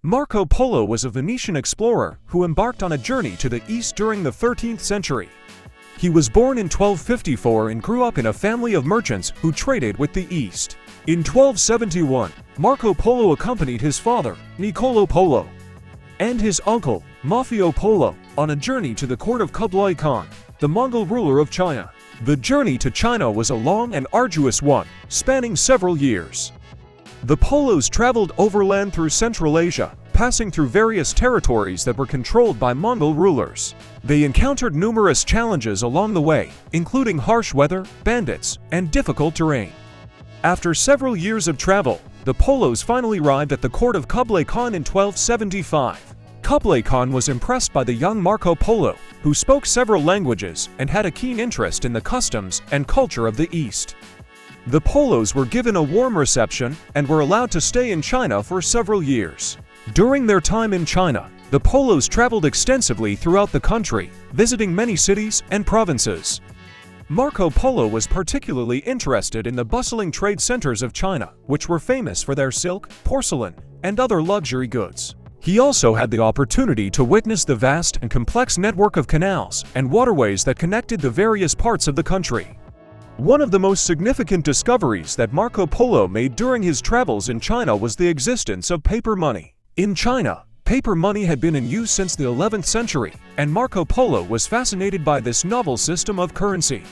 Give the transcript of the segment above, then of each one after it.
Marco Polo was a Venetian explorer who embarked on a journey to the east during the 13th century. He was born in 1254 and grew up in a family of merchants who traded with the east. In 1271, Marco Polo accompanied his father, Niccolò Polo, and his uncle, Mafio Polo, on a journey to the court of Kublai Khan, the Mongol ruler of China. The journey to China was a long and arduous one, spanning several years. The Polos traveled overland through Central Asia, passing through various territories that were controlled by Mongol rulers. They encountered numerous challenges along the way, including harsh weather, bandits, and difficult terrain. After several years of travel, the Polos finally arrived at the court of Kublai Khan in 1275. Kublai Khan was impressed by the young Marco Polo, who spoke several languages and had a keen interest in the customs and culture of the East. The Polos were given a warm reception and were allowed to stay in China for several years. During their time in China, the Polos traveled extensively throughout the country, visiting many cities and provinces. Marco Polo was particularly interested in the bustling trade centers of China, which were famous for their silk, porcelain, and other luxury goods. He also had the opportunity to witness the vast and complex network of canals and waterways that connected the various parts of the country. One of the most significant discoveries that Marco Polo made during his travels in China was the existence of paper money. In China, paper money had been in use since the 11th century, and Marco Polo was fascinated by this novel system of currency.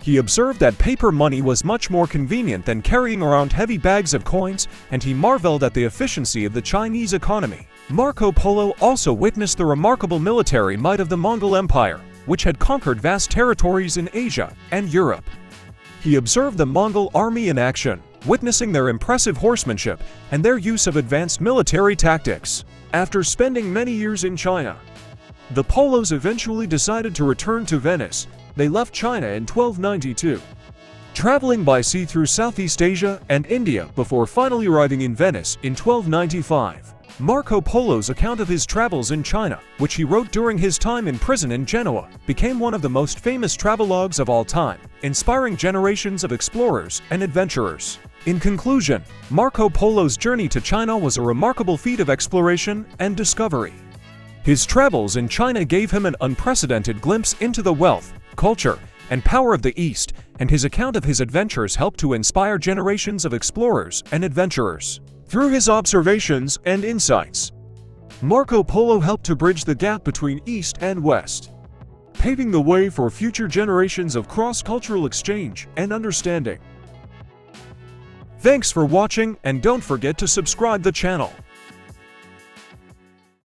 He observed that paper money was much more convenient than carrying around heavy bags of coins, and he marveled at the efficiency of the Chinese economy. Marco Polo also witnessed the remarkable military might of the Mongol Empire, which had conquered vast territories in Asia and Europe. He observed the Mongol army in action, witnessing their impressive horsemanship and their use of advanced military tactics. After spending many years in China, the Polos eventually decided to return to Venice. They left China in 1292, traveling by sea through Southeast Asia and India before finally arriving in Venice in 1295. Marco Polo's account of his travels in China, which he wrote during his time in prison in Genoa, became one of the most famous travelogues of all time, inspiring generations of explorers and adventurers. In conclusion, Marco Polo's journey to China was a remarkable feat of exploration and discovery. His travels in China gave him an unprecedented glimpse into the wealth, culture, and power of the East, and his account of his adventures helped to inspire generations of explorers and adventurers. Through his observations and insights, Marco Polo helped to bridge the gap between East and West, paving the way for future generations of cross-cultural exchange and understanding. Thanks for watching, and don't forget to subscribe the channel.